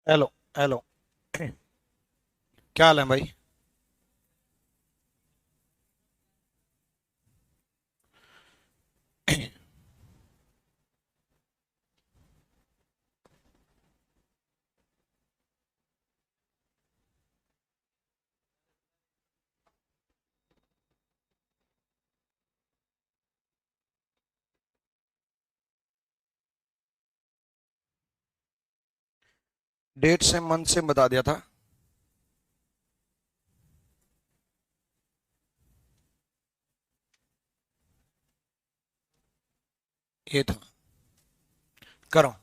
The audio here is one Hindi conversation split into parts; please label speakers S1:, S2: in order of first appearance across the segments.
S1: हेलो। हेलो। क्या हाल है भाई? डेट से मंथ से बता दिया था। ये था। करो।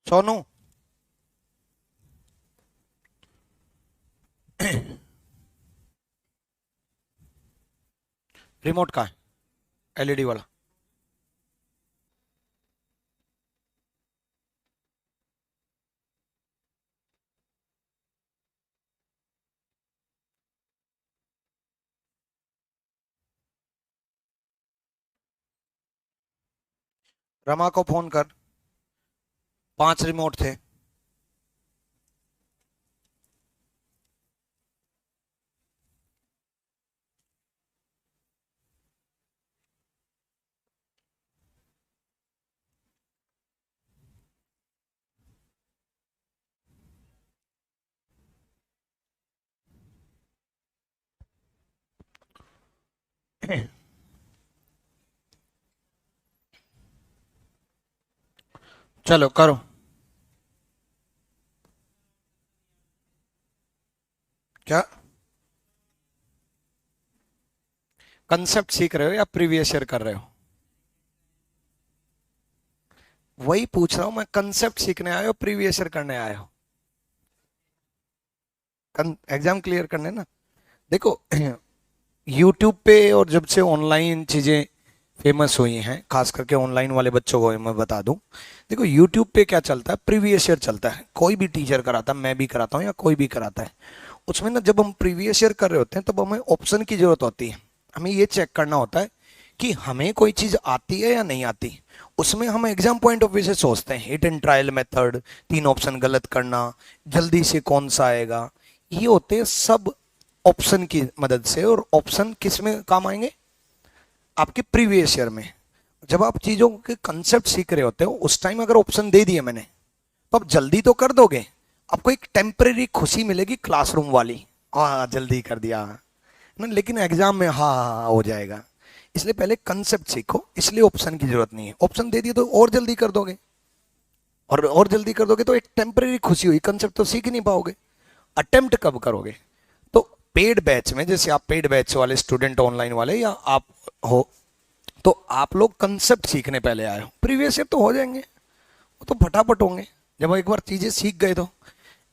S1: सोनू। रिमोट का है? एलईडी वाला। रमा को फोन कर। 5 रिमोट थे। चलो करो। क्या कंसेप्ट सीख रहे हो या प्रीवियस ईयर कर रहे हो? वही पूछ रहा हूं मैं, कंसेप्ट सीखने आए हो प्रीवियस ईयर करने आए हो? एग्जाम क्लियर करने ना। देखो, यूट्यूब पे और जब से ऑनलाइन चीजें फेमस हुई हैं, खास करके ऑनलाइन वाले बच्चों को मैं बता दूं। देखो, यूट्यूब पे क्या चलता है, प्रीवियस ईयर चलता है। कोई भी टीचर कराता है, मैं भी कराता हूँ या कोई भी कराता है। उसमें ना जब हम प्रीवियस ईयर कर रहे होते हैं तब हमें ऑप्शन की जरूरत होती है। हमें ये चेक करना होता है कि हमें कोई चीज आती है या नहीं आती। उसमें हम एग्जाम पॉइंट ऑफ व्यू से सोचते हैं, hit and trial method, 3 option गलत करना, जल्दी से कौन सा आएगा। ये होते हैं सब ऑप्शन की मदद से। और ऑप्शन किस में काम आएंगे? आपके प्रीवियस ईयर में। जब आप चीजों के कंसेप्ट सीख रहे होते हो उस टाइम अगर ऑप्शन दे दिए मैंने, तो आप जल्दी तो कर दोगे। आपको एक टेम्परेरी खुशी मिलेगी क्लासरूम वाली, हाँ जल्दी कर दिया ना, लेकिन एग्जाम में हाँ हाँ हाँ हो जाएगा। इसलिए पहले कंसेप्ट सीखो, इसलिए ऑप्शन की जरूरत नहीं है। ऑप्शन दे दिए तो और जल्दी कर दोगे, और जल्दी कर दोगे तो एक टेम्परेरी खुशी हुई, कंसेप्ट तो सीख ही नहीं पाओगे। अटेम्प्ट कब करोगे? तो पेड बैच में, जैसे आप पेड बैच वाले स्टूडेंट ऑनलाइन वाले या आप हो, तो आप लोग कंसेप्ट सीखने पहले आए हो। प्रीवियस ईयर तो हो जाएंगे, वो तो फटाफट होंगे जब एक बार चीजें सीख गए तो।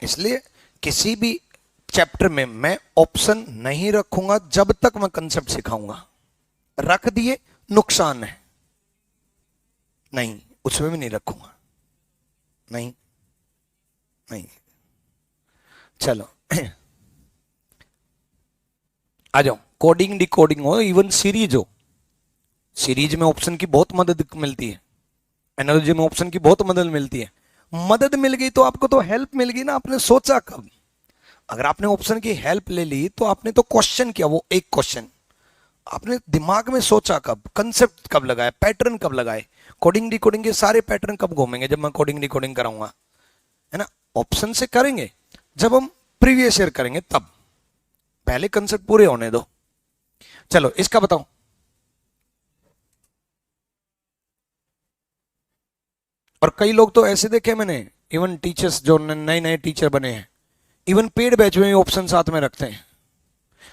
S1: इसलिए किसी भी चैप्टर में मैं ऑप्शन नहीं रखूंगा जब तक मैं कंसेप्ट सिखाऊंगा। रख दिए, नुकसान है। नहीं, उसमें भी नहीं रखूंगा। नहीं। नहीं। चलो। आ जाओ। कोडिंग डिकोडिंग हो, इवन सीरीज हो, सीरीज में ऑप्शन की बहुत मदद मिलती है। एनालॉजी में ऑप्शन की बहुत मदद मिलती है। मदद मिल गई तो आपको तो हेल्प मिल गई ना, आपने सोचा कब? अगर आपने ऑप्शन की हेल्प ले ली तो आपने तो क्वेश्चन किया, वो एक क्वेश्चन आपने दिमाग में सोचा कब, कंसेप्ट कब लगाए, पैटर्न कब लगाए। कोडिंग डिकोडिंग के सारे पैटर्न कब घूमेंगे? जब मैं कोडिंग डिकोडिंग कराऊंगा, है ना। ऑप्शन से करेंगे जब हम प्रीवियस ईयर करेंगे तब। पहले कंसेप्ट पूरे होने दो। चलो इसका बताओ। और कई लोग तो ऐसे देखे मैंने, इवन टीचर्स जो नए नए टीचर बने हैं, इवन पेड बैच में भी ऑप्शन साथ में रखते हैं।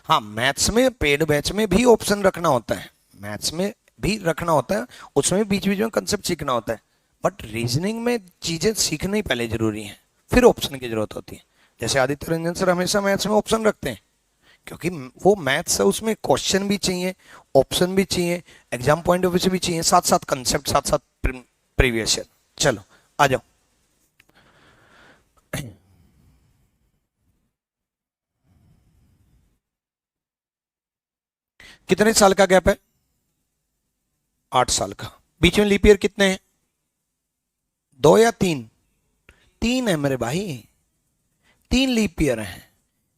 S1: हाँ, मैथ्स में पेड बैच में भी ऑप्शन रखना होता है, मैथ्स में भी रखना होता है। उसमें बीच बीच में कंसेप्ट सीखना होता है। बट रीजनिंग में चीजें सीखना ही पहले जरूरी है, फिर ऑप्शन की जरूरत होती है। जैसे आदित्य रंजन सर हमेशा मैथ्स में ऑप्शन रखते हैं, क्योंकि वो मैथ्स है, उसमें क्वेश्चन भी चाहिए, ऑप्शन भी चाहिए, एग्जाम पॉइंट ऑफ व्यू से भी चाहिए, साथ साथ कंसेप्ट, साथ साथ प्रीवियस ईयर। चलो आ जाओ। कितने साल का गैप है? 8 साल का। बीच में लीप ईयर कितने हैं? 2 या 3? 3 है मेरे भाई, 3 लीप ईयर हैं।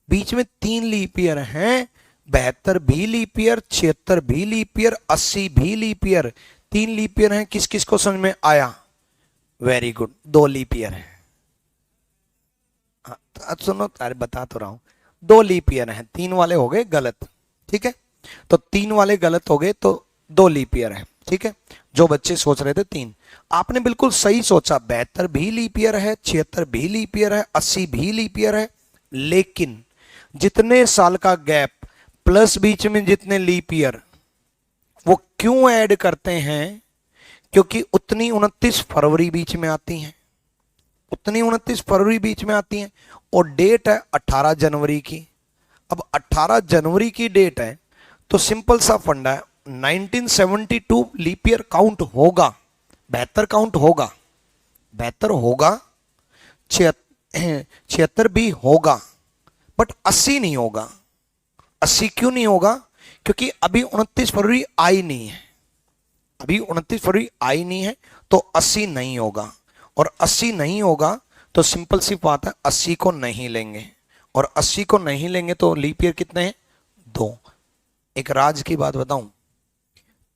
S1: बीच में 3 लीप ईयर हैं। 72 भी लीप ईयर, 76 भी लीप ईयर, 80 भी लीप ईयर। 3 लीप ईयर हैं। किस किस को समझ में आया? Very good. 2 लीप ईयर है। अब सुनो, अरे बता तो रहा हूं, 2 लीप ईयर हैं। 3 वाले हो गए गलत, ठीक है? तो 3 वाले गलत हो गए, तो 2 लीप ईयर है, ठीक है? जो बच्चे सोच रहे थे 3, आपने बिल्कुल सही सोचा। 72 भी लीप ईयर है, 76 भी लीप ईयर है, 80 भी लीप ईयर है। लेकिन जितने साल का गैप प्लस बीच में जितने लीप ईयर, वो क्यों ऐड करते हैं? क्योंकि उतनी 29 फरवरी बीच में आती हैं, उतनी 29 फरवरी बीच में आती हैं। और डेट है 18 जनवरी की। अब 18 जनवरी की डेट है, तो सिंपल सा फंडा है, 1972 लीप ईयर काउंट होगा, 72 काउंट होगा, 72 होगा, 76 भी होगा, बट 80 नहीं होगा। 80 क्यों नहीं होगा? क्योंकि अभी 29 फरवरी आई नहीं है, अभी 29 फरवरी आई नहीं है, तो 80 नहीं होगा। और 80 नहीं होगा तो सिंपल सी बात है, 80 को नहीं लेंगे, और 80 को नहीं लेंगे तो लीप ईयर कितने हैं? 2। एक राज की बात बताऊं,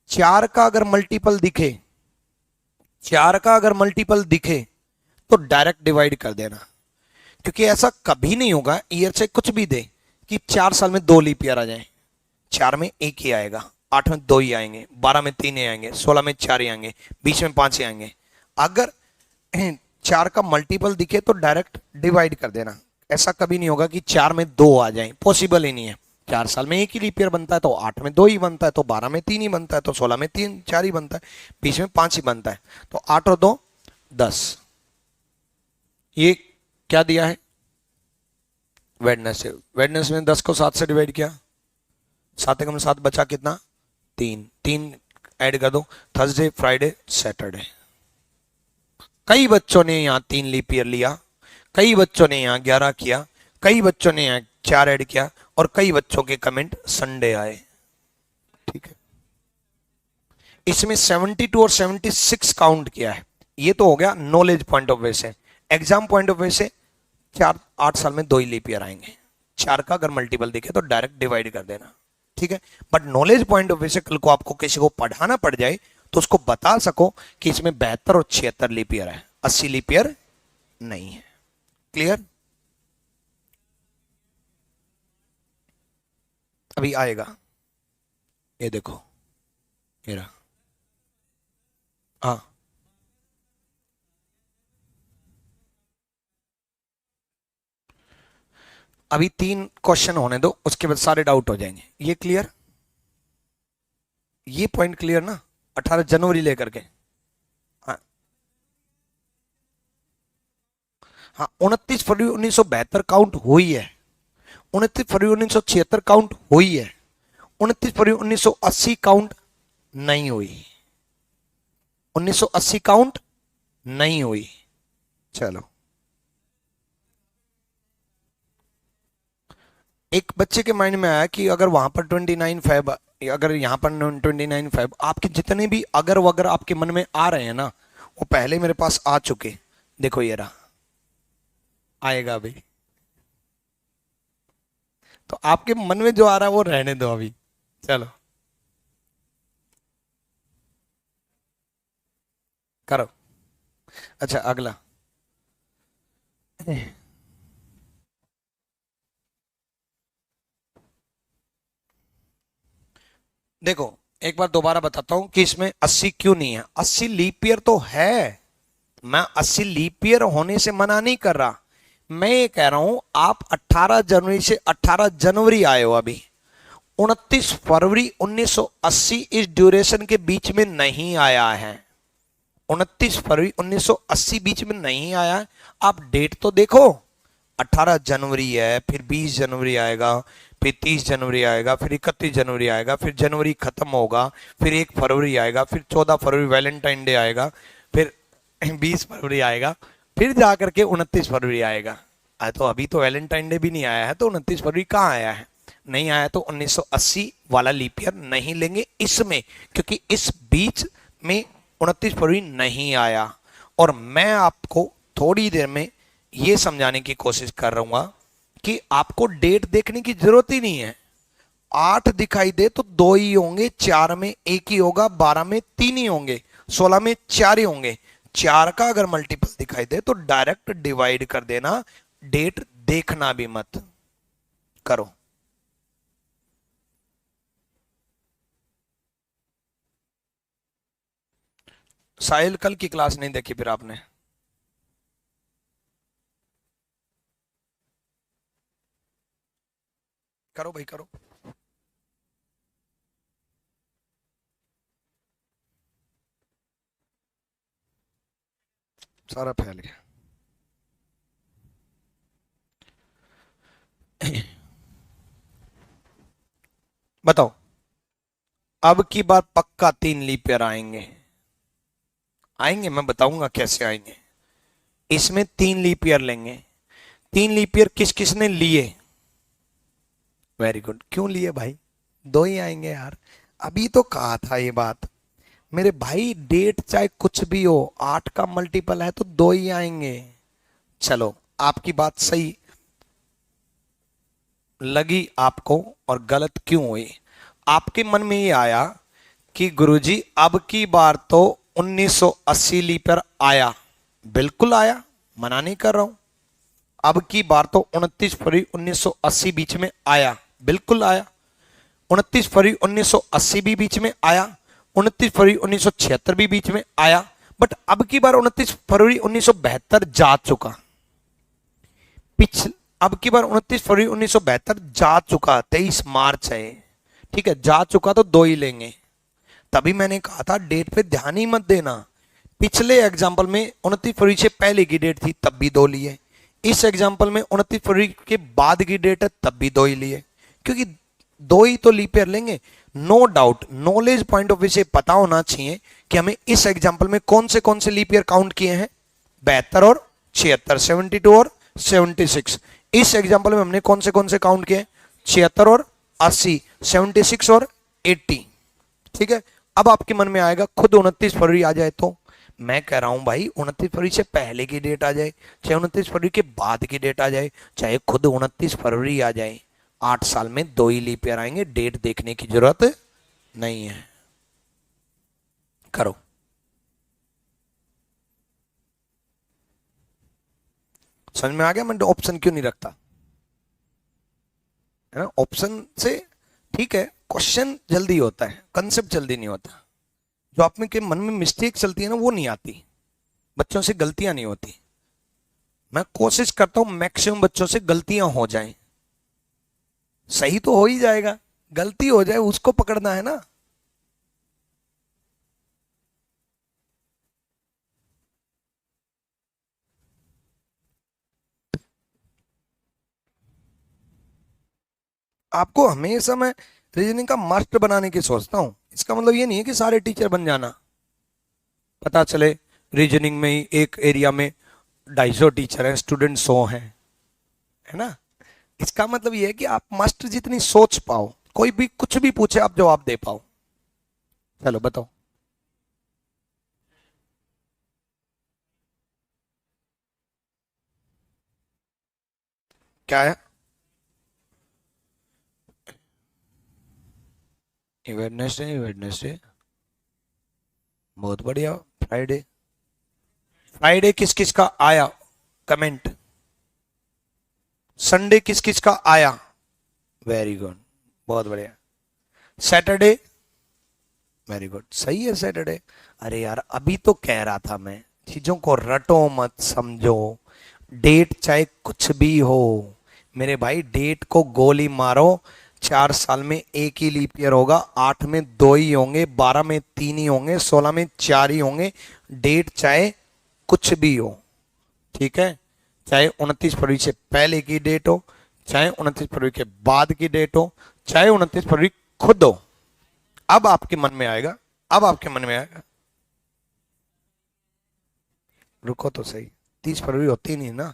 S1: 4 का अगर मल्टीपल दिखे, 4 का अगर मल्टीपल दिखे तो डायरेक्ट डिवाइड कर देना। क्योंकि ऐसा कभी नहीं होगा, ईयर से कुछ भी दे, कि 4 साल में 2 लीप ईयर आ जाए। 4 में 1 ही आएगा, 8 में 2 ही आएंगे, 12 में 3 ही आएंगे, 16 में 4 ही आएंगे, 20 में 5 ही आएंगे। अगर 4 का मल्टीपल दिखे तो डायरेक्ट डिवाइड कर देना। ऐसा कभी नहीं होगा कि 4 में 2 आ जाए, पॉसिबल ही नहीं है। 4 साल में 1 ही लीप ईयर बनता है, तो 8 में 2 ही बनता है, तो 12 में 3 ही बनता है, तो 16 में 3 4 ही बनता है, 20 में 5 ही बनता है, तो 8 और 2 10। ये क्या दिया है? वेडनेसडे। वेडनेसडे में 10 को 7 से डिवाइड किया, 7 एकम 7 बचा कितना? 3। 3 ऐड कर दो, थर्सडे, फ्राइडे, सैटरडे। कई बच्चों ने यहां 3 लीप ईयर लिया, कई बच्चों ने यहां 11 किया, कई बच्चों ने यहां 4 ऐड किया, और कई बच्चों के कमेंट संडे आए, ठीक है? इसमें 72 और 76 काउंट किया है। ये तो हो गया नॉलेज पॉइंट ऑफ व्यू से। एग्जाम पॉइंट ऑफ व्यू से 4 8 साल में 2 ही लीप ईयर आएंगे। 4 का अगर मल्टीपल दिखे तो डायरेक्ट डिवाइड कर देना, ठीक है? But knowledge point of view से कल को आपको किसी को पढ़ाना पड़ जाए तो उसको बता सको कि इसमें 72 और 76 लीप ईयर है, 80 लीप ईयर नहीं है। क्लियर? अभी आएगा, ये देखो, ये रहा। हाँ, अभी 3 क्वेश्चन होने दो, उसके बाद सारे डाउट हो जाएंगे। ये क्लियर? ये पॉइंट क्लियर ना? 18 जनवरी लेकर के, हाँ हाँ, 29 फरवरी 1972 काउंट हुई है, 29 फरवरी 1976 काउंट हुई है, 29 फरवरी 1980 काउंट नहीं हुई, 1980 काउंट नहीं हुई। चलो, एक बच्चे के माइंड में आया कि अगर वहां पर 29 फेब, अगर यहां पर 29 फेब, आपके जितने भी अगर वगर आपके मन में आ रहे हैं ना, वो पहले मेरे पास आ चुके। देखो ये रहा, आएगा अभी। तो आपके मन में जो आ रहा है वो रहने दो अभी। चलो करो। अच्छा, अगला देखो, एक बार दोबारा बताता हूं कि इसमें 80 क्यों नहीं है। 80 लीप ईयर तो है, मैं 80 लीप ईयर होने से मना नहीं कर रहा। मैं ये कह रहा हूं आप 18 जनवरी से 18 जनवरी आए हो, अभी 29 फरवरी 1980 इस ड्यूरेशन के बीच में नहीं आया है। 29 फरवरी 1980 बीच में नहीं आया है। आप डेट तो देखो, 18 जनवरी है, फिर 20 जनवरी आएगा, फिर 30 जनवरी आएगा, फिर 31 जनवरी आएगा, फिर जनवरी खत्म होगा, फिर 1 फरवरी आएगा, फिर 14 फरवरी वैलेंटाइन डे आएगा, फिर 20 फरवरी आएगा, फिर जाकर के 29 फरवरी आएगा। तो अभी तो वैलेंटाइन डे भी नहीं आया है, तो 29 फरवरी कहाँ आया है? नहीं आया तो 1980 वाला लीप ईयर नहीं लेंगे इसमें, क्योंकि इस बीच में 29 फरवरी नहीं आया। और मैं आपको थोड़ी देर में ये समझाने की कोशिश कर रहा हूं कि आपको डेट देखने की जरूरत ही नहीं है। 8 दिखाई दे तो 2 ही होंगे, 4 में 1 ही होगा, 12 में 3 ही होंगे, 16 में 4 ही होंगे। 4 का अगर मल्टीपल दिखाई दे तो डायरेक्ट डिवाइड कर देना, डेट देखना भी मत करो। साहिल कल की क्लास नहीं देखी फिर आपने? करो भाई करो। सारा फैल गया। बताओ, अब की बार पक्का 3 लीप ईयर आएंगे। आएंगे, मैं बताऊंगा कैसे आएंगे। इसमें 3 लीप ईयर लेंगे। 3 लीप ईयर किस किसने लिए? Very good. क्यों लिए भाई? 2 ही आएंगे यार। अभी तो कहा था ये बात मेरे भाई, डेट चाहे कुछ भी हो, 8 का मल्टीपल है तो 2 ही आएंगे। चलो, आपकी बात सही लगी आपको, और गलत क्यों हुई? आपके मन में ये आया कि गुरुजी अब की बार तो 1980 लीपर आया। बिल्कुल आया, मना नहीं कर रहा हूं। अब की बार तो 29 फरवरी 1980 बीच में आया, बिल्कुल आया। 29 फरवरी 1980 भी बीच में आया, 29 फरवरी 1976 भी बीच में आया। बट अब की बार 29 फरवरी 1972 जा चुका। पिछ अब की बार 29 फरवरी 1972 जा चुका, 23 मार्च है, ठीक है, जा चुका तो 2 ही लेंगे। तभी मैंने कहा था डेट पे ध्यान ही मत देना। पिछले एग्जाम्पल में 29 फरवरी से पहले की डेट थी तब भी 2 लिए। इस एग्जाम्पल में 29 फरवरी के बाद की डेट है तब भी 2 ही लिए, क्योंकि 2 ही तो लीप ईयर लेंगे। No doubt, knowledge point of view से पता होना चाहिए कि हमें इस एग्जाम्पल में कौन से लीप ईयर काउंट किए हैं। 72 और 76, 72 और 76। इस एग्जाम्पल में हमने कौन से काउंट किए? 76 और 80, 76 और 80। ठीक है। अब आपके मन में आएगा खुद 29 फरवरी आ जाए तो? मैं कह रहा हूं भाई, 29 फरवरी से पहले की डेट आ जाए, चाहे 29 फरवरी के बाद की डेट आ जाए, चाहे खुद 29 फरवरी आ जाए, 8 साल में 2 ही लीप ईयर आएंगे, डेट देखने की जरूरत नहीं है। करो। समझ में आ गया मैं ऑप्शन क्यों नहीं रखता? है ना, ऑप्शन से ठीक है, क्वेश्चन जल्दी होता है, कंसेप्ट जल्दी नहीं होता। जो आप में के मन में मिस्टेक चलती है ना, वो नहीं आती। बच्चों से गलतियां नहीं होती। मैं कोशिश करता हूं मैक्सिमम बच्चों से गलतियां हो जाएं। सही तो हो ही जाएगा, गलती हो जाए उसको पकड़ना है ना। आपको हमेशा मैं रीजनिंग का मास्टर बनाने की सोचता हूं। इसका मतलब ये नहीं है कि सारे टीचर बन जाना। पता चले रीजनिंग में ही एक एरिया में 250 टीचर हैं, स्टूडेंट 100 हैं, है ना। इसका मतलब ये है कि आप मास्टर जितनी सोच पाओ, कोई भी कुछ भी पूछे आप जवाब दे पाओ। चलो बताओ। क्या है? वेडनेसडे, वेडनेसडे, बहुत बढ़िया। फ्राइडे, फ्राइडे किस किस का आया? कमेंट। संडे किस किस का आया? वेरी गुड, बहुत बढ़िया। सैटरडे, वेरी गुड, सही है सैटरडे। अरे यार, अभी तो कह रहा था मैं, चीजों को रटो मत, समझो। डेट चाहे कुछ भी हो मेरे भाई, डेट को गोली मारो। 4 साल में 1 ही लीप ईयर होगा, 8 में 2 ही होंगे, 12 में 3 ही होंगे, 16 में 4 ही होंगे। डेट चाहे कुछ भी हो, ठीक है। चाहे 29 फरवरी से पहले की डेट हो, चाहे 29 फरवरी के बाद की डेट हो, चाहे 29 फरवरी खुद हो। अब आपके मन में आएगा, अब आपके मन में आएगा। रुको तो सही, 30 फरवरी होती नहीं ना।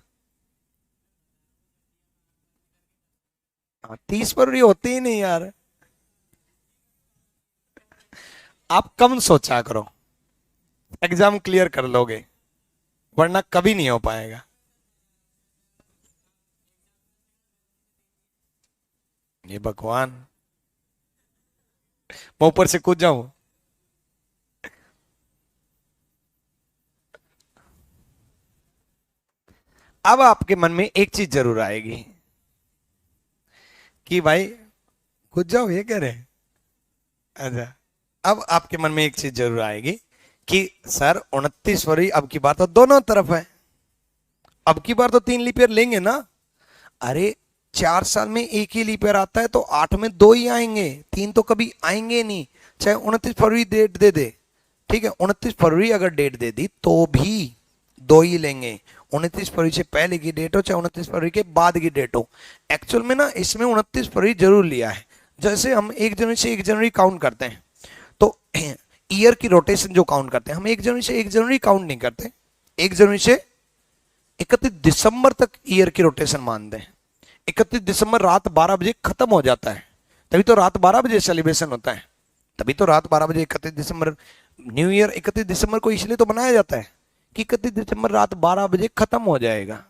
S1: हाँ, 30 फरवरी होती ही नहीं यार। आप कम सोचा करो, एग्जाम क्लियर कर लोगे, वरना कभी नहीं हो पाएगा। ये भगवान, मैं ऊपर से कूद जाऊं। अब आपके मन में एक चीज जरूर आएगी कि भाई कूद जाओ, ये कह रहे हैं। अच्छा, अब आपके मन में एक चीज जरूर आएगी कि सर 29 फरवरी अब की बार तो दोनों तरफ है, अब की बार तो 3 लीप ईयर लेंगे ना। अरे 4 साल में एक ही लीप ईयर आता है, तो 8 में 2 ही आएंगे, 3 तो कभी आएंगे नहीं। चाहे 29 फरवरी डेट दे दे, ठीक है, 29 फरवरी अगर डेट दे दी तो भी 2 ही लेंगे। 29 फरवरी से पहले की डेट हो चाहे 29 फरवरी के बाद की डेट हो। एक्चुअल में ना इसमें 29 फरवरी जरूर लिया है। जैसे हम 1 जनवरी से 1 जनवरी काउंट करते हैं, तो ईयर की रोटेशन जो काउंट करते हैं, हम 1 जनवरी से 1 जनवरी काउंट नहीं करते, 1 जनवरी से 31 दिसंबर तक ईयर की रोटेशन मानते हैं। 31 दिसंबर रात 12 बजे खत्म हो जाता है, तभी तो रात 12 बजे सेलिब्रेशन होता है। तभी तो रात 12 बजे 31 दिसंबर, न्यू ईयर 31 दिसंबर को इसलिए तो बनाया जाता है कि 31 दिसंबर रात 12 बजे खत्म हो जाएगा,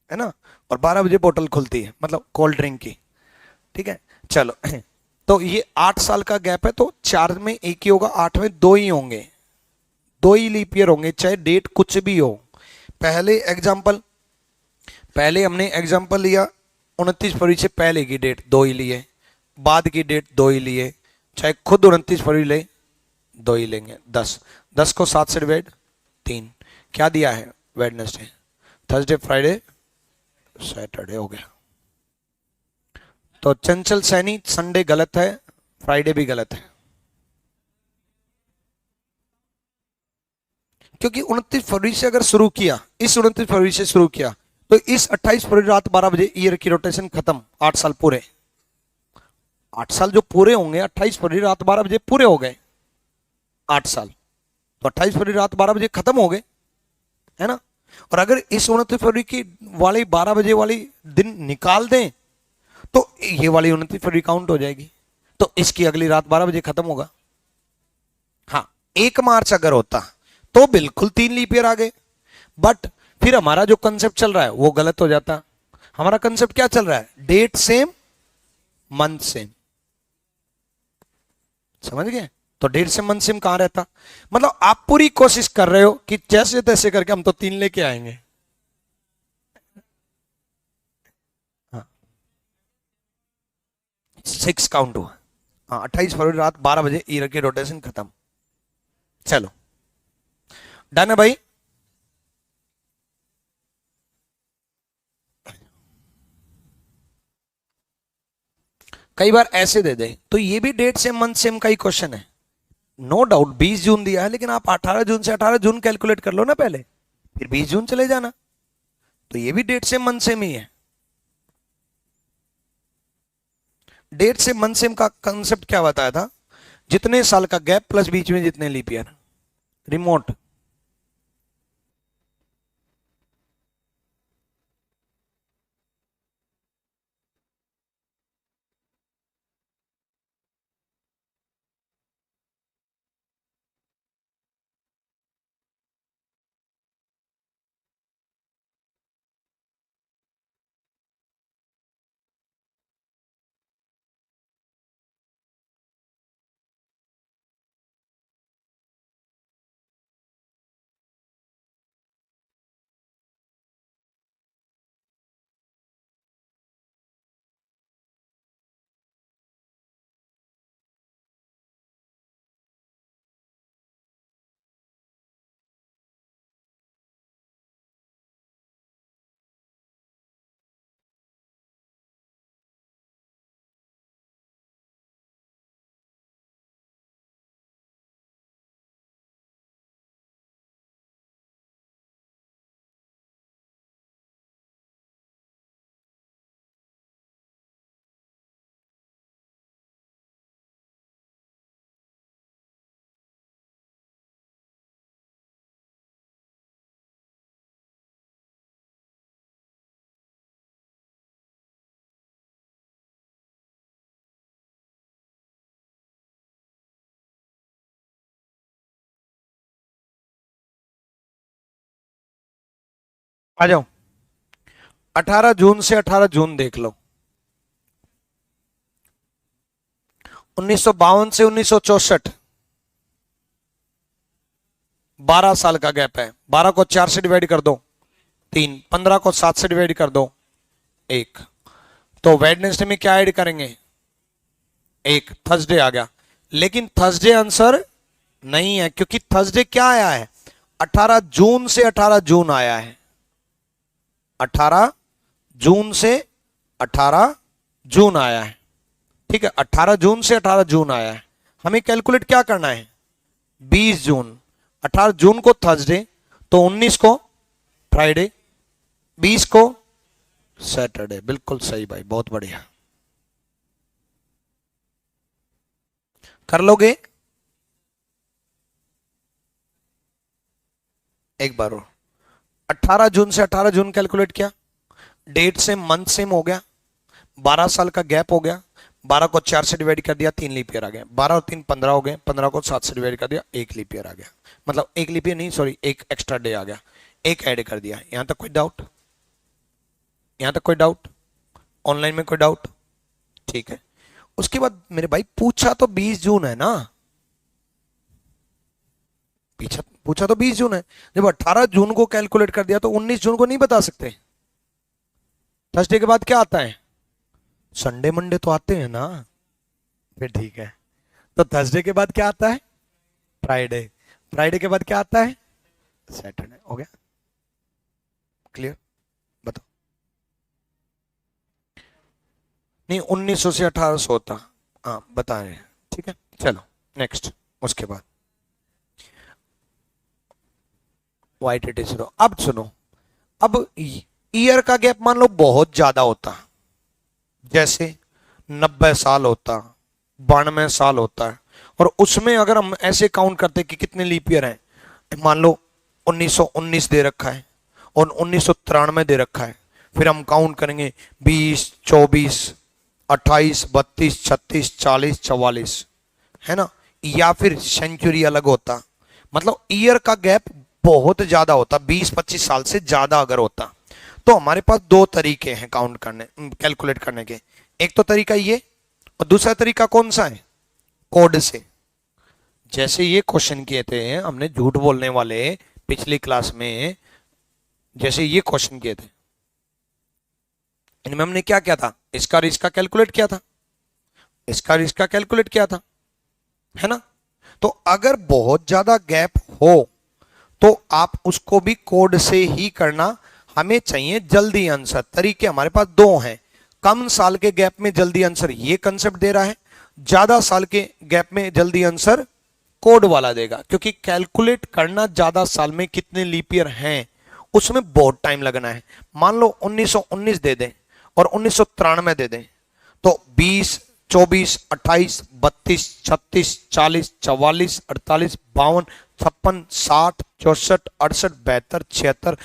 S1: है ना। और 12 बजे बोतल खुलती है, मतलब कोल्ड ड्रिंक की। ठीक है, चलो। तो ये 8 साल का गैप है, तो 4 में एक ही होगा, 8 में 2 ही होंगे, 2 ही लीप ईयर होंगे, चाहे डेट कुछ भी हो। पहले एग्जाम्पल, पहले हमने एग्जाम्पल लिया 29 फरवरी से पहले की डेट 2 ही लिए, बाद की डेट 2 ही लिए, चाहे खुद 29 फरवरी ले 2 ही लेंगे। 10, 10 को 7 से डिवाइड 3, क्या दिया है, वेडनेसडे, थर्सडे, फ्राइडे, सैटरडे हो गया। तो चंचल सैनी संडे गलत है, फ्राइडे भी गलत है, क्योंकि 29 फरवरी से अगर शुरू किया, इस 29 फरवरी से शुरू किया, तो इस 28 फरवरी रात 12 बजे ईयर की रोटेशन खत्म, 8 साल पूरे। 8 साल जो पूरे होंगे, 28 फरवरी रात 12 बजे पूरे हो गए 8 साल, तो 28 फरवरी रात 12 बजे खत्म हो गए, है ना। और अगर इस 29 फरवरी की वाली 12 बजे वाली दिन निकाल दें, तो ये वाली 29 फरवरी काउंट हो जाएगी, तो इसकी अगली रात 12 बजे खत्म होगा। हाँ, 1 मार्च अगर होता तो बिल्कुल 3 लीप ईयर आ गए, बट फिर हमारा जो कंसेप्ट चल रहा है वो गलत हो जाता। हमारा कंसेप्ट क्या चल रहा है, डेट सेम मंथ सेम, समझ गए। तो 1.5 से मंथ सेम कहां रहता, मतलब आप पूरी कोशिश कर रहे हो कि जैसे तैसे करके हम तो 3 लेके आएंगे। हाँ, 6 काउंट हुआ। हाँ, 28 फरवरी रात 12 बजे ईयर की रोटेशन खत्म। चलो, डन है भाई। कई बार ऐसे दे दे तो ये भी डेट सेम मंथ सेम का ही क्वेश्चन है। नो डाउट 20 जून दिया है, लेकिन आप 18 जून से 18 जून कैलकुलेट कर लो ना पहले, फिर 20 जून चले जाना, तो ये भी डेट सेम मंथ सेम ही है। डेट सेम मंथ सेम का कंसेप्ट क्या बताया था, जितने साल का गैप प्लस बीच में जितने लीप ईयर। रिमोट। आ जाओ, 18 जून से 18 जून देख लो, 1952 से 1964, 12 साल का गैप है। 12 को 4 से डिवाइड कर दो 3, 15 को 7 से डिवाइड कर दो 1। तो वेडनेसडे में क्या ऐड करेंगे? 1, थर्सडे आ गया। लेकिन थर्सडे आंसर नहीं है, क्योंकि थर्सडे क्या आया है? 18 जून से 18 जून आया है। 18 जून से 18 जून आया है। ठीक है, 18 जून से 18 जून आया है। हमें कैलकुलेट क्या करना है? 20 जून। 18 जून को थर्सडे, तो 19 को फ्राइडे, 20 को सैटरडे। बिल्कुल सही भाई, बहुत बढ़िया। कर लोगे एक बार और। 18 जून से 18 जून कैलकुलेट किया, डेट सेम, मंथ सेम हो गया, 12 साल का गैप हो गया। 12 को 4 से डिवाइड कर दिया, 3 लीप ईयर आ गया। 12 और 3 15 हो गए, 15 को 7 से डिवाइड कर दिया, 1 लीप ईयर आ गया। मतलब 1 लीप ईयर नहीं, सॉरी, 1 एक्स्ट्रा डे आ गया, 1 ऐड कर दिया। यहां तक कोई डाउट? यहां तक कोई डाउट? ऑनलाइन में कोई डाउट? ठीक है। उसके बाद मेरे भाई पूछा तो 20 जून है ना, पीछा पूछा तो 20 जून है। जब 18 जून को कैलकुलेट कर दिया तो 19 जून को नहीं बता सकते? थर्सडे के बाद क्या आता है? संडे मंडे तो आते हैं ना। फिर ठीक है, तो थर्सडे के बाद क्या आता है? फ्राइडे। फ्राइडे के बाद क्या आता है? सैटरडे। हो गया क्लियर? बताओ। नहीं, 1900 से 1800 होता। हाँ बता रहे हैं, ठीक है। चलो नेक्स्ट, उसके बाद वाइट इट इज। अब सुनो, अब ईयर का गैप मान लो बहुत ज्यादा होता, जैसे 90 साल होता, 92 साल होता है, और उसमें अगर हम ऐसे काउंट करते कि कितने लीप ईयर हैं, मान लो 1919 दे रखा है और 1993 दे रखा है, फिर हम काउंट करेंगे 20, 24, 28, 32, 36, 40, 44, है ना? या फिर सेंचुरी अलग होता, मतलब ईयर का गैप बहुत ज्यादा होता, 20-25 साल से ज्यादा अगर होता। तो हमारे पास दो तरीके हैं काउंट करने, कैलकुलेट करने के। एक तो तरीका ये, और दूसरा तरीका कौन सा है? कोड से। जैसे ये क्वेश्चन किए थे हमने झूठ बोलने वाले पिछली क्लास में, जैसे ये क्वेश्चन किए थे, इनमें हमने क्या किया था? इसका और इसका कैलकुलेट किया था, इसका और इसका कैलकुलेट किया था, है ना? तो अगर बहुत ज्यादा गैप हो तो आप उसको भी कोड से ही करना। हमें चाहिए जल्दी आंसर। तरीके हमारे पास दो हैं। कम साल के गैप में जल्दी आंसर ये कंसेप्ट दे रहा है, ज्यादा साल के गैप में जल्दी आंसर कोड वाला देगा, क्योंकि कैलकुलेट करना ज्यादा साल में कितने लीप ईयर हैं उसमें बहुत टाइम लगना है। मान लो 1919 दे दें और 1993 दे दें, तो 20, 24, 28, 32, 36, 40, 44, 48, 52, 56, 60, 64, 68, 72, 76,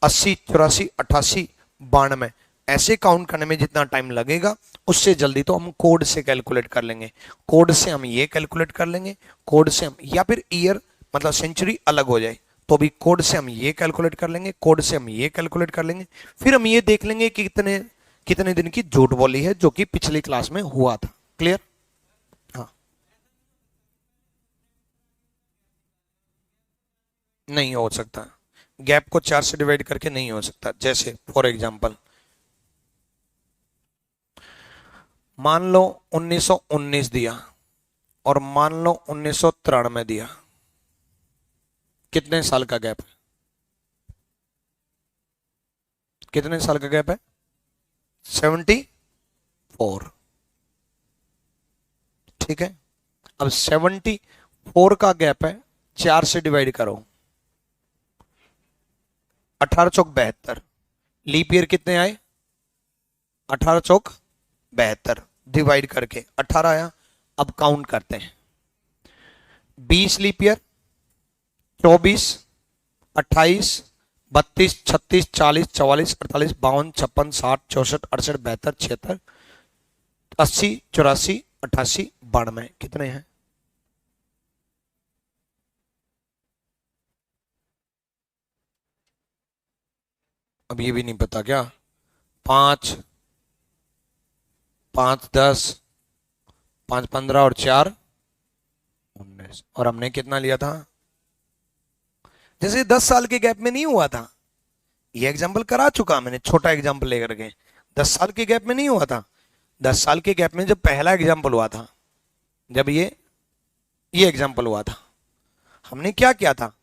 S1: 80, 84, 88, 92, ऐसे काउंट करने में जितना टाइम लगेगा उससे जल्दी तो हम कोड से कैलकुलेट कर लेंगे। कोड से हम ये कैलकुलेट कर लेंगे, कोड से हम, या फिर ईयर मतलब सेंचुरी अलग हो जाए तो भी कोड से हम ये कैलकुलेट कर लेंगे, कोड से हम ये कैलकुलेट कर लेंगे। फिर हम ये देख लेंगे कि कितने कितने दिन की झूठ बोली है, जो कि पिछली क्लास में हुआ था। क्लियर? हाँ, नहीं हो सकता, गैप को 4 से डिवाइड करके नहीं हो सकता। जैसे फॉर एग्जांपल मान लो 1919 दिया और मान लो 1993 दिया, कितने साल का गैप है? कितने साल का गैप है? 74। ठीक है, अब 74 का गैप है, 4 से डिवाइड करो, 18 चौक 72। लीप ईयर कितने आए? 18 चौक 72 डिवाइड करके 18 आया। अब काउंट करते हैं, 20 लीप ईयर, 24, 28, 32, 36, 40, 44, 48, 52, 56, 60, 64, 68, 72, 76, 80, 84, 88, 92, कितने हैं? अब ये भी नहीं पता क्या? 5, 5 10, 5 15 और 4 19। और हमने कितना लिया था? जैसे 10 साल के गैप में नहीं हुआ था, ये एग्जाम्पल करा चुका मैंने, छोटा एग्जाम्पल लेकर के। 10 साल के गैप में नहीं हुआ था। 10 साल के गैप में जब पहला एग्जाम्पल हुआ था, जब ये एग्जाम्पल हुआ था, हमने क्या किया था?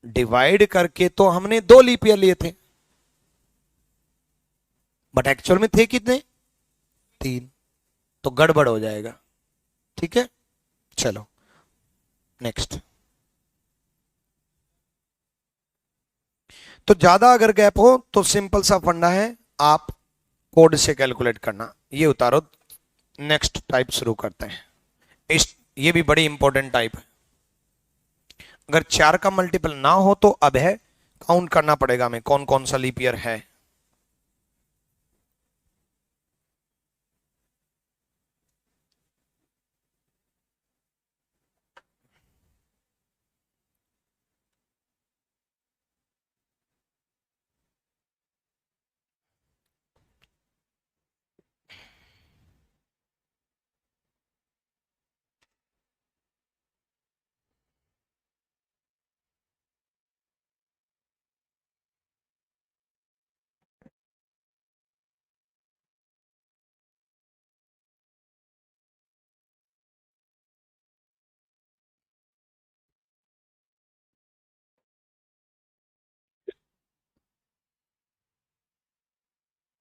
S1: डिवाइड करके तो हमने 2 लीप ईयर लिए थे, बट एक्चुअल में थे कितने? 3। तो गड़बड़ हो जाएगा। ठीक है, चलो नेक्स्ट। तो ज्यादा अगर गैप हो तो सिंपल सा फंडा है, आप कोड से कैलकुलेट करना। ये उतारो, नेक्स्ट टाइप शुरू करते हैं। ये भी बड़ी इंपॉर्टेंट टाइप है। अगर 4 का मल्टीपल ना हो तो अब है, काउंट करना पड़ेगा हमें कौन कौन सा लीप ईयर है।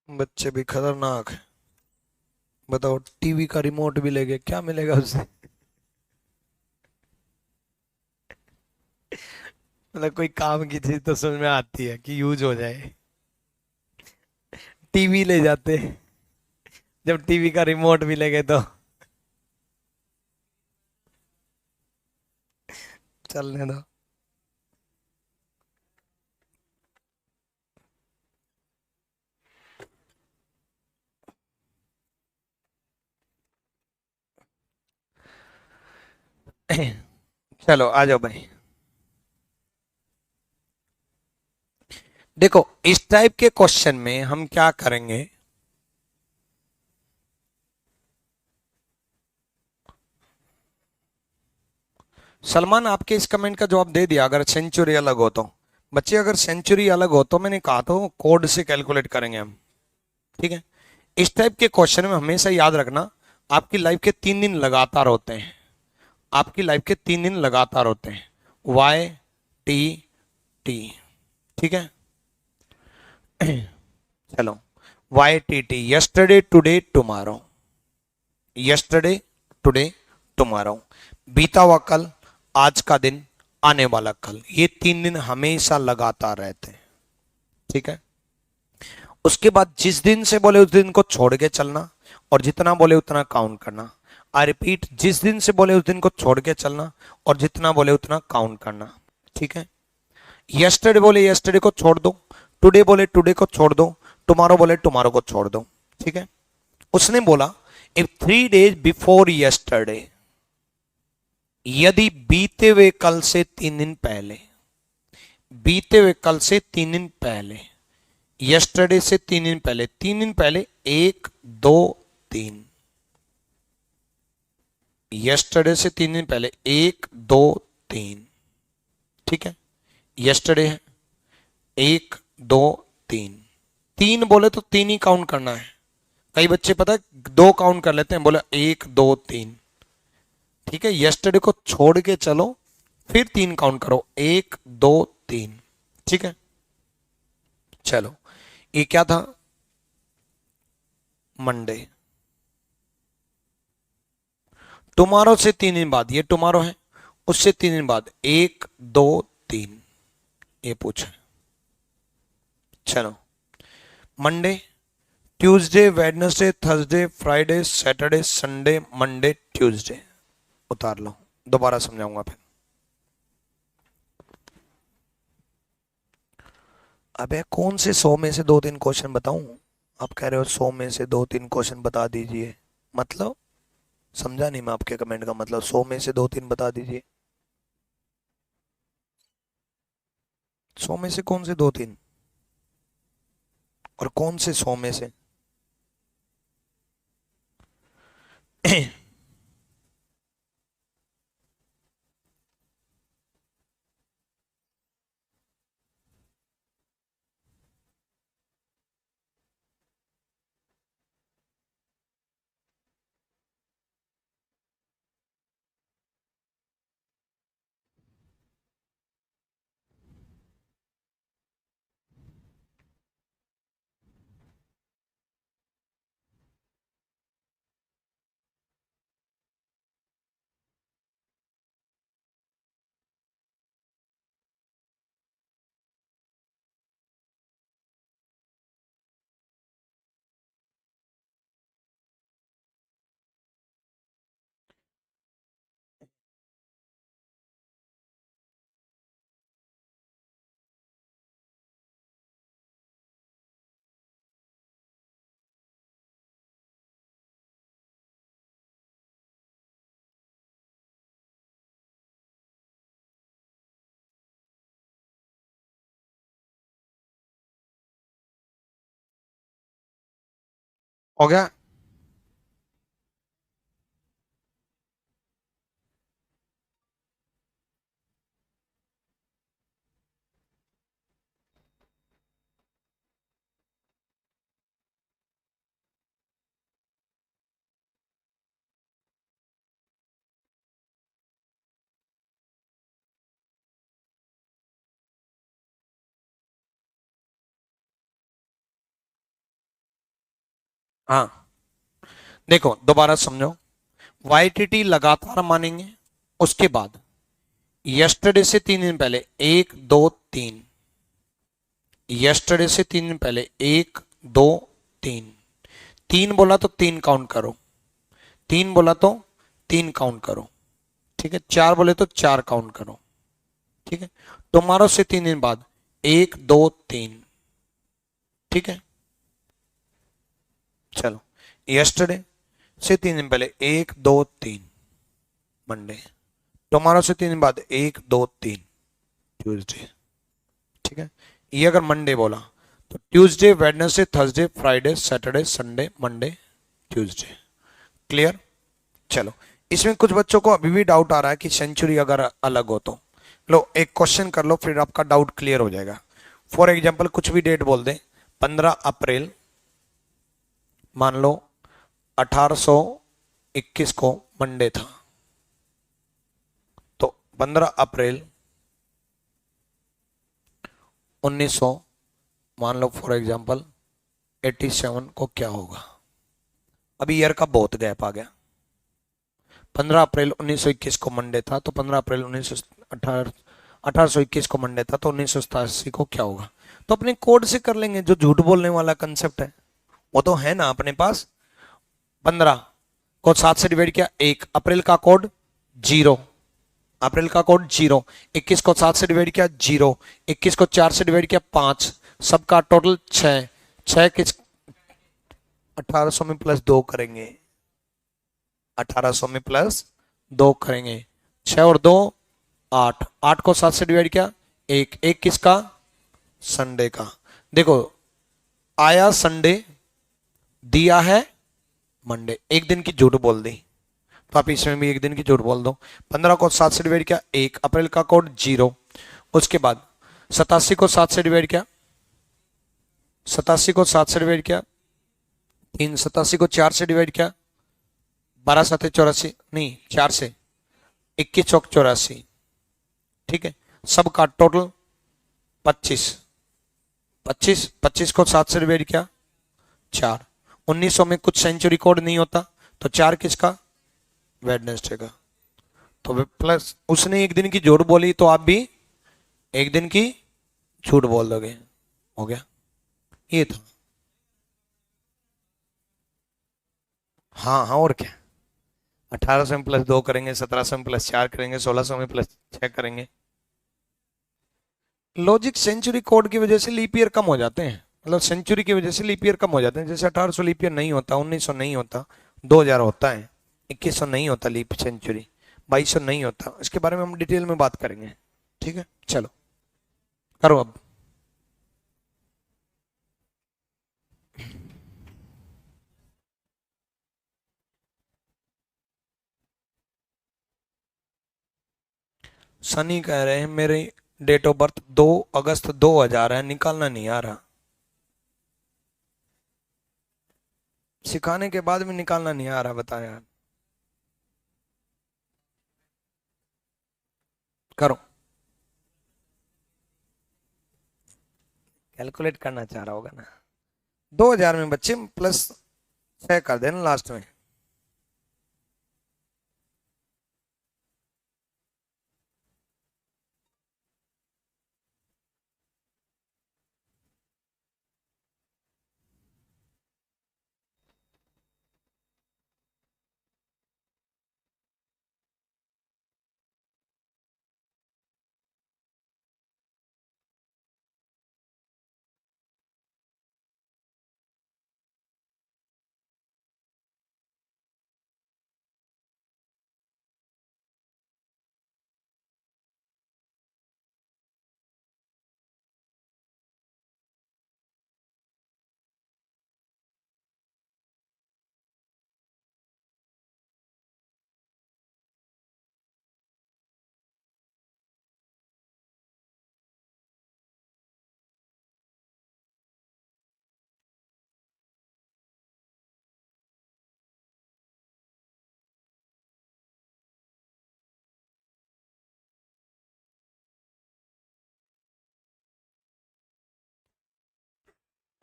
S1: बच्चे भी खतरनाक है। बताओ, टीवी का रिमोट भी ले गए, क्या मिलेगा उससे? मतलब कोई काम की चीज तो समझ में आती है कि यूज हो जाए। टीवी ले जाते, जब टीवी का रिमोट भी ले गए तो चलने दो। चलो आ जाओ भाई। देखो, इस टाइप के क्वेश्चन में हम क्या करेंगे, सलमान आपके इस कमेंट का जवाब दे दिया, अगर सेंचुरी अलग हो तो। बच्चे अगर सेंचुरी अलग हो तो मैंने कहा तो कोड से कैलकुलेट करेंगे हम। ठीक है, इस टाइप के क्वेश्चन में हमेशा याद रखना, आपकी लाइफ के 3 दिन लगातार होते हैं। आपकी लाइफ के 3 दिन लगातार होते हैं, वाई टी टी। ठीक है, चलो, Y T T, yesterday today tomorrow, yesterday today tomorrow, बीता हुआ कल, आज का दिन, आने वाला कल। ये 3 दिन हमेशा लगातार रहते हैं। ठीक है, उसके बाद जिस दिन से बोले उस दिन को छोड़ के चलना, और जितना बोले उतना काउंट करना। आई रिपीट, जिस दिन से बोले उस दिन को छोड़ के चलना, और जितना बोले उतना काउंट करना। ठीक है, यस्टरडे बोले यस्टरडे को छोड़ दो, टुडे बोले टुडे को छोड़ दो, टुमारो बोले टुमारो को छोड़ दो। ठीक है, उसने बोला इफ 3 days बिफोर यस्टरडे, यदि बीते हुए कल से 3 दिन पहले, बीते हुए कल से 3 दिन पहले, यस्टरडे से 3 दिन पहले, 3 दिन पहले, 1 2 3, यस्टरडे से 3 दिन पहले 1 2 3। ठीक है, यस्टरडे है, 1 2 3, 3 बोले तो 3 ही काउंट करना है। कई बच्चे पता है 2 काउंट कर लेते हैं, बोले 1 2 3। ठीक है, यस्टरडे को छोड़ के चलो, फिर 3 काउंट करो, 1 2 3। ठीक है, चलो, ये क्या था? मंडे। टुमारो से 3 दिन बाद, ये टुमारो है, उससे 3 दिन बाद 1 2 3, ये पूछा। चलो, Monday, Tuesday, Wednesday, Thursday, Friday, Saturday, Sunday, Monday, Tuesday. उतार लो, दोबारा समझाऊंगा फिर। अबे कौन से 100 में से 2 3 क्वेश्चन बताऊं? आप कह रहे हो 100 में से 2 3 क्वेश्चन बता दीजिए, मतलब समझा नहीं मैं आपके कमेंट का मतलब। 100 में से 2 3 बता दीजिए। 100 में से कौन से 2 3? और कौन से 100 में से? हो गया। हाँ, देखो दोबारा समझो। वाईटीटी लगातार मानेंगे, उसके बाद यस्टरडे से 3 दिन पहले 1 2 3, यस्टरडे से 3 दिन पहले 1 2 3, 3 बोला तो 3 काउंट करो, 3 बोला तो 3 काउंट करो, ठीक है। 4 बोले तो 4 काउंट करो, ठीक है। टुमारो से 3 दिन बाद 1 2 3, ठीक है। चलो, यस्टरडे से 3 दिन पहले 1 2 3 मंडे, टुमारो से 3 दिन बाद 1 2 3 ट्यूसडे, ठीक है। ये अगर मंडे बोला तो Tuesday, Wednesday, Thursday, Friday, Saturday, Sunday, Monday, Tuesday. Clear? चलो, इसमें कुछ बच्चों को अभी भी डाउट आ रहा है कि सेंचुरी अगर अलग हो तो। लो एक क्वेश्चन कर लो, फिर आपका डाउट क्लियर हो जाएगा। फॉर एग्जाम्पल कुछ भी डेट बोल दे, 15 अप्रैल मान लो 1821 को मंडे था, तो 15 अप्रैल 1900 मान लो फॉर एग्जाम्पल 87 को क्या होगा? अभी ईयर का बहुत गैप आ गया। 15 अप्रैल 1921 को मंडे था, तो 15 अप्रैल 1821 को मंडे था, तो 1987 को क्या होगा? तो अपने कोड से कर लेंगे, जो झूठ बोलने वाला कंसेप्ट है वो तो है ना अपने पास। 15 को 7 से डिवाइड किया 1, अप्रैल का कोड 0, अप्रैल का कोड 0, 21 को 7 से डिवाइड किया 0, 21 को 4 से डिवाइड किया 5, सबका टोटल 6, 6 किस 1800 में प्लस 2 करेंगे, 1800 में प्लस 2 करेंगे, 6 और 2 8, 8 को 7 से डिवाइड किया 1, 1 किसका? संडे का। देखो, आया संडे, दिया है मंडे, एक दिन की झूठ बोल दी, तो आप इसमें भी एक दिन की झूठ बोल दो। 15 को 7 से डिवाइड किया 1, अप्रैल का कोड 0, उसके बाद 87 को 7 से डिवाइड किया, 87 को 7 से डिवाइड किया 3, 87 को 4 से डिवाइड किया 12 7 84, नहीं 4 से 21 चौक 84, ठीक है। सबका टोटल 25, 25, 25 को 7 से डिवाइड किया 4, 1900 में कुछ सेंचुरी कोड नहीं होता, तो 4 किसका? वेडनेसडे का। तो प्लस उसने एक दिन की झूठ बोली, तो आप भी एक दिन की झूठ बोल दोगे। हो गया, ये था। हाँ हाँ, और क्या। 1800 में प्लस 2 करेंगे, 1700 में प्लस 4 करेंगे, 1600 में प्लस 6 करेंगे। लॉजिक सेंचुरी कोड की वजह से लीप ईयर कम हो जाते हैं, मतलब सेंचुरी की वजह से लीप ईयर कम हो जाते हैं। जैसे 1800 लीप ईयर नहीं होता, 1900 नहीं होता, 2000 होता है, 2100 नहीं होता लीप सेंचुरी, 2200 नहीं होता। इसके बारे में हम डिटेल में बात करेंगे, ठीक है। चलो करो अब। सनी कह रहे हैं मेरी डेट ऑफ बर्थ 2 अगस्त 2000 है, निकालना नहीं आ रहा। सिखाने के बाद भी निकालना नहीं आ रहा, बता यार। करो, कैलकुलेट करना चाह रहा होगा ना। 2000 में बच्चे +6 कर देना लास्ट में।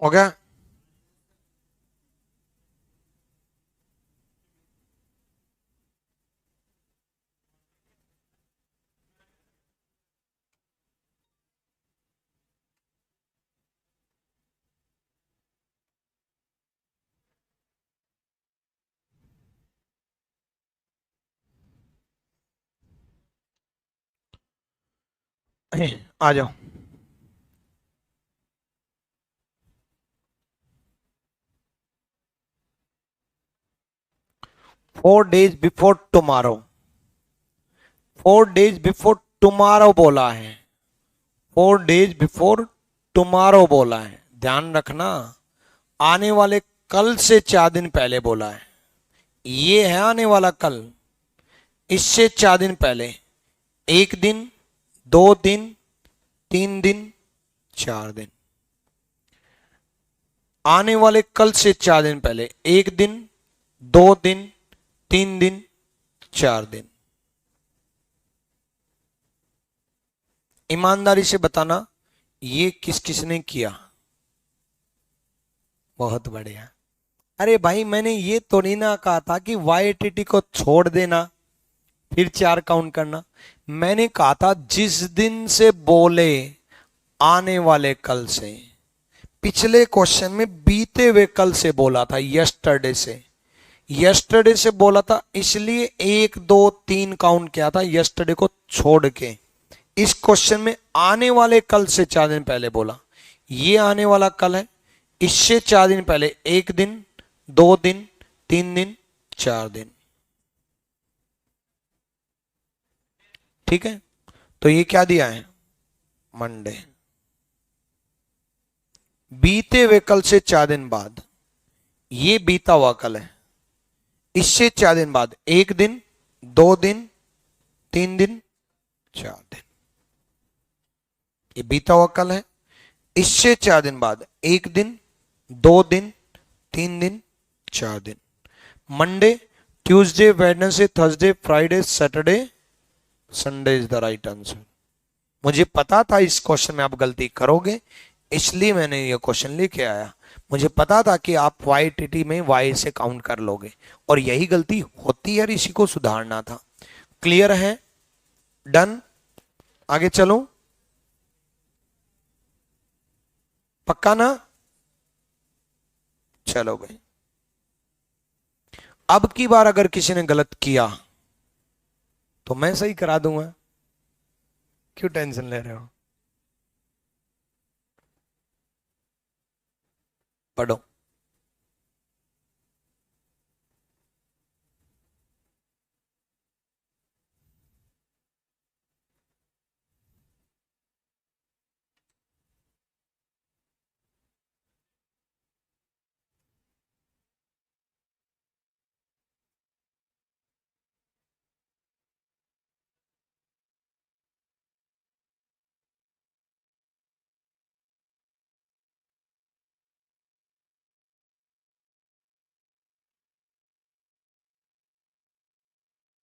S1: हो गया। आ जाओ। 4 days before tomorrow, 4 days before tomorrow बोला है। 4 days बिफोर टुमारो बोला है, ध्यान रखना। आने वाले कल से 4 दिन पहले बोला है। ये है आने वाला कल, इससे 4 दिन पहले। 1 दिन, 2 दिन, 3 दिन, 4 दिन। आने वाले कल से 4 दिन पहले 1 दिन, 2 दिन, 3 दिन, 4 दिन। ईमानदारी से बताना ये किस किस ने किया। बहुत बढ़िया। अरे भाई मैंने ये तो नहीं ना कहा था कि YTT को छोड़ देना फिर 4 काउंट करना। मैंने कहा था जिस दिन से बोले आने वाले कल से। पिछले क्वेश्चन में बीते हुए कल से बोला था, यस्टरडे से। यस्टरडे से बोला था इसलिए 1 2 3 काउंट किया था यस्टरडे को छोड़ के। इस क्वेश्चन में आने वाले कल से 4 दिन पहले बोला। ये आने वाला कल है, इससे 4 दिन पहले 1 दिन, 2 दिन, 3 दिन, 4 दिन। ठीक है, तो ये क्या दिया है, मंडे। बीते हुए कल से 4 दिन बाद, ये बीता हुआ कल है, इससे 4 दिन बाद 1 दिन, 2 दिन, 3 दिन, 4 दिन। ये बीता हुआ कल है, इससे 4 दिन बाद 1 दिन, 2 दिन, 3 दिन, 4 दिन। Monday, Tuesday, Wednesday, Thursday, Friday, Saturday, Sunday is the right answer. मुझे पता था इस क्वेश्चन में आप गलती करोगे, इसलिए मैंने ये क्वेश्चन लेके आया। मुझे पता था कि आप YTT में Y से काउंट कर लोगे, और यही गलती होती है, इसी को सुधारना था। क्लियर है, डन, आगे चलो, पक्का ना। चलो भाई, अब की बार अगर किसी ने गलत किया तो मैं सही करा दूंगा, क्यों टेंशन ले रहे हो। पढ़ो।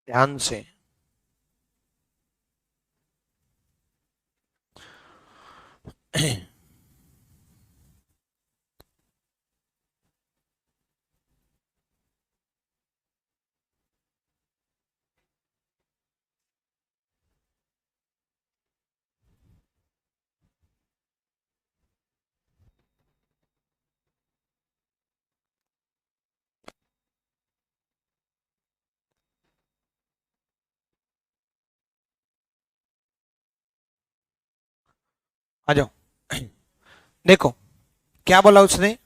S1: ध्यान से। आ जाओ। देखो क्या बोला उसने,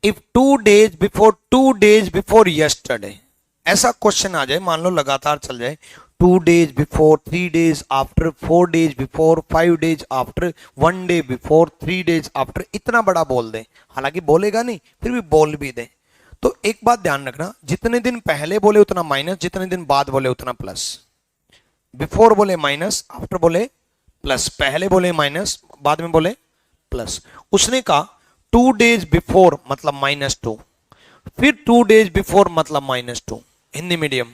S1: इफ 2 डेज बिफोर यस्टरडे, ऐसा क्वेश्चन आ जाए, मान लो लगातार चल जाए, 2 days before, 3 days after, 4 days before, 5 days after, 1 day before, 3 days after, इतना बड़ा बोल दे, हालांकि बोलेगा नहीं फिर भी बोल भी दे, तो एक बात ध्यान रखना, जितने दिन पहले बोले उतना माइनस, जितने दिन बाद बोले उतना प्लस। बिफोर बोले माइनस, आफ्टर बोले प्लस, पहले बोले माइनस, बाद में बोले प्लस। उसने कहा 2 डेज बिफोर मतलब -2, फिर 2 डेज बिफोर मतलब -2, हिंदी मीडियम,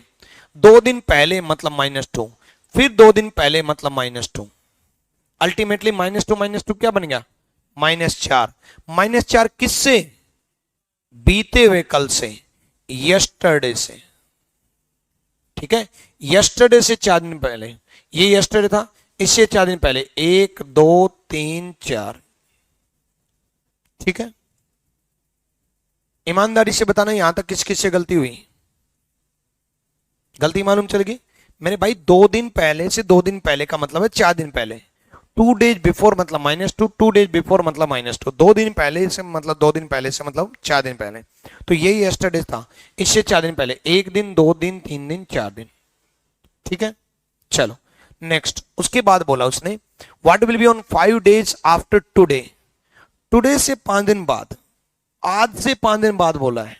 S1: 2 दिन पहले मतलब -2, फिर 2 दिन पहले मतलब -2, अल्टीमेटली -2 क्या बन गया, -4। -4 किससे, बीते हुए कल से, यस्टरडे से। ठीक है, यस्टरडे से 4 दिन पहले, ये यस्टरडे था, इससे 4 दिन पहले, 1 2 3 4। ठीक है, ईमानदारी से बताना यहां तक किस किस से गलती हुई, गलती मालूम चलेगी मेरे भाई। 2 दिन पहले से 2 दिन पहले का मतलब है 4 दिन पहले, 2 डेज बिफोर मतलब -2, 2 डेज बिफोर मतलब -2, 2 दिन पहले से मतलब 2 दिन पहले से मतलब 4 दिन पहले, तो यही यस्टरडे था, इससे 4 दिन पहले, 1 दिन, 2 दिन, 3 दिन, 4 दिन। ठीक है, चलो नेक्स्ट, उसके बाद बोला उसने what will be on 5 days after today, today से 5 दिन बाद, आज से 5 दिन बाद बोला है,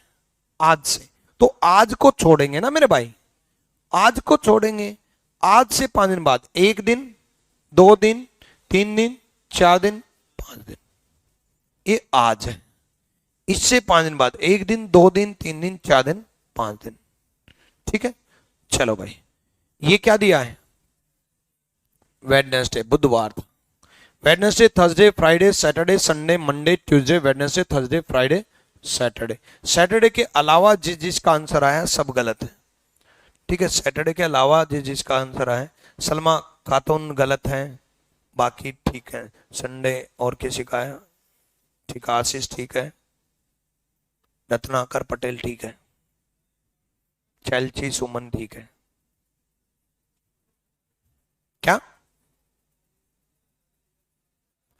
S1: आज से, तो आज को छोड़ेंगे ना मेरे भाई, आज को छोड़ेंगे, आज से 5 दिन बाद, 1 दिन, 2 दिन, 3 दिन, 4 दिन, 5 दिन, ये आज है, इससे 5 दिन बाद, 1 दिन, 2 दिन, 3 दिन, 4 दिन, 5 दिन। ठीक है, चलो भाई, ये क्या दिया है, वेडनेसडे बुधवार, Wednesday, Thursday, Friday, Saturday, Sunday, Monday, Tuesday, Wednesday, Thursday, Friday, Saturday. Saturday के अलावा जिस जिसका आंसर आया सब गलत है। ठीक है, सैटरडे के अलावा जिस जिसका आंसर आया, सलमा खातून गलत है, बाकी ठीक है, संडे और किसी का है, ठीक है, आशीष ठीक है, रत्नाकर पटेल ठीक है, चैलची सुमन ठीक है। क्या,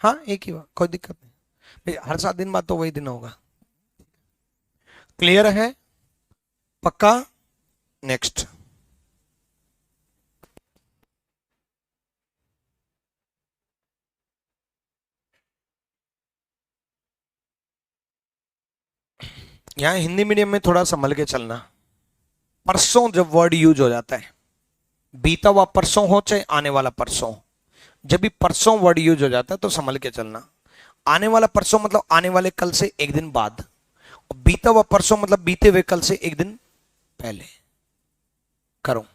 S1: हाँ एक ही बात, कोई दिक्कत नहीं भाई, हर 7 दिन बाद तो वही दिन होगा। क्लियर है, पक्का, नेक्स्ट। यहाँ हिंदी मीडियम में थोड़ा संभल के चलना, परसों जब वर्ड यूज हो जाता है, बीता हुआ परसों हो चाहे आने वाला परसों हो, जब भी परसों वर्ड यूज हो जाता है तो संभल के चलना। आने वाला परसों मतलब आने वाले कल से 1 दिन बाद, और बीता हुआ परसों मतलब बीते हुए कल से 1 दिन पहले। करो।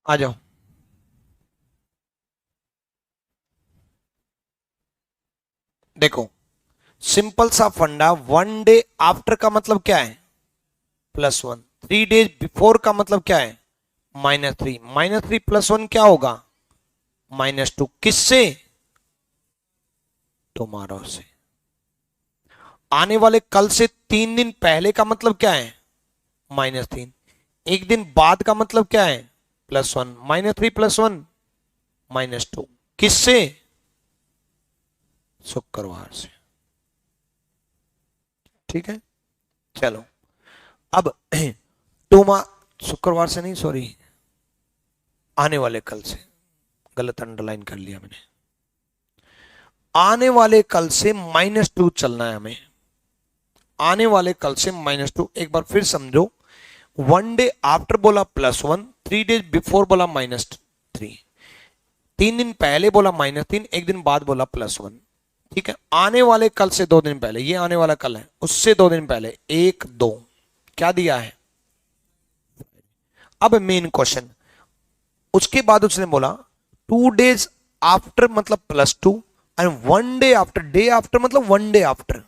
S1: आ जाओ। देखो सिंपल सा फंडा, 1 डे आफ्टर का मतलब क्या है, +1। 3 डेज बिफोर का मतलब क्या है, -3। -3 +1 क्या होगा, -2। किससे, टुमारो से। आने वाले कल से 3 दिन पहले का मतलब क्या है, -3। एक दिन बाद का मतलब क्या है, +1। -3 +1 -2। किससे, शुक्रवार से। ठीक है, चलो अब टुमा शुक्रवार से नहीं, सॉरी, आने वाले कल से, गलत अंडरलाइन कर लिया मैंने। आने वाले कल से -2 चलना है हमें। आने वाले कल से -2, एक बार फिर समझो। 1 डे आफ्टर बोला +1, 3 डेज बिफोर बोला -3, 3 दिन पहले बोला -3, एक दिन बाद बोला +1। ठीक है, आने वाले कल से 2 दिन पहले, ये आने वाला कल है, उससे 2 दिन पहले 1 2 क्या दिया है। अब मेन क्वेश्चन, उसके बाद उसने बोला 2 डेज आफ्टर मतलब +2, and 1 day after, day after मतलब 1 डे आफ्टर,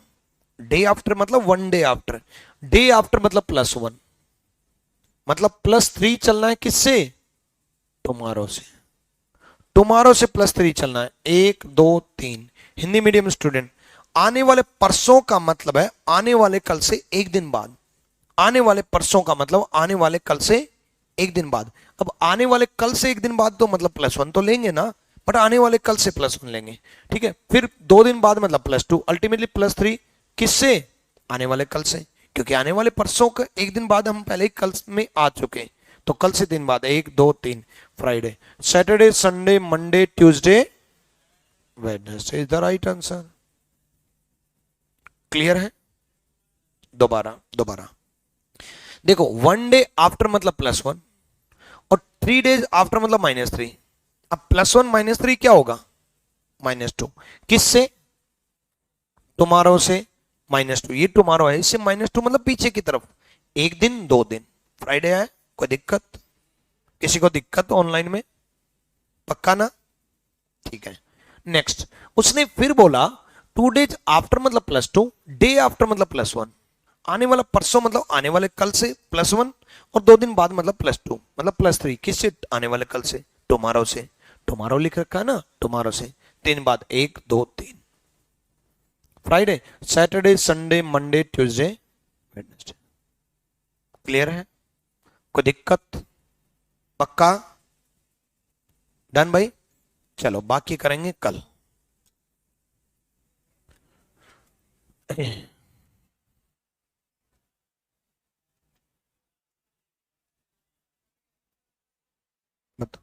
S1: डे आफ्टर मतलब 1 डे आफ्टर, डे आफ्टर मतलब +1, मतलब +3 चलना है किससे, टुमारो से। टुमारो से +3 चलना है, 1 2 3। हिंदी मीडियम स्टूडेंट, आने वाले परसों का मतलब है आने वाले कल से एक दिन बाद। आने वाले परसों का मतलब आने वाले कल से एक दिन बाद। अब आने वाले कल से एक दिन बाद तो मतलब +1 तो लेंगे ना, बट आने वाले कल से +1 लेंगे। ठीक है, फिर 2 दिन बाद मतलब +2, अल्टीमेटली +3 किससे, आने वाले कल से, क्योंकि आने वाले परसों का एक दिन बाद हम पहले ही कल में आ चुके हैं। तो कल से दिन बाद 1 2 3, Friday, Saturday, Sunday, Monday, Tuesday, Wednesday is the right answer. Clear है, दोबारा दोबारा देखो, 1 डे आफ्टर मतलब +1, और 3 डेज आफ्टर मतलब -3। अब +1 -3 क्या होगा, -2। किससे, टुमारो से। -2, ये टुमारो है, इससे -2 मतलब पीछे की तरफ, एक दिन 2 दिन, फ्राइडे है। कोई दिक्कत, किसी को दिक्कत ऑनलाइन में, पक्का ना, ठीक है। नेक्स्ट, उसने फिर बोला 2 डेज आफ्टर मतलब +2, डे आफ्टर मतलब +1, आने वाला परसों मतलब आने वाले कल से +1, और 2 दिन बाद मतलब +2 मतलब +3, किससे, आने वाले कल से, टुमारो से। टुमारो लिख रखा है ना, टुमारो से। 3 बाद 1 2 3, Friday, Saturday, Sunday, Monday, Tuesday, Wednesday. Clear है, कोई दिक्कत, पक्का, डन भाई। चलो बाकी करेंगे कल। बताओ।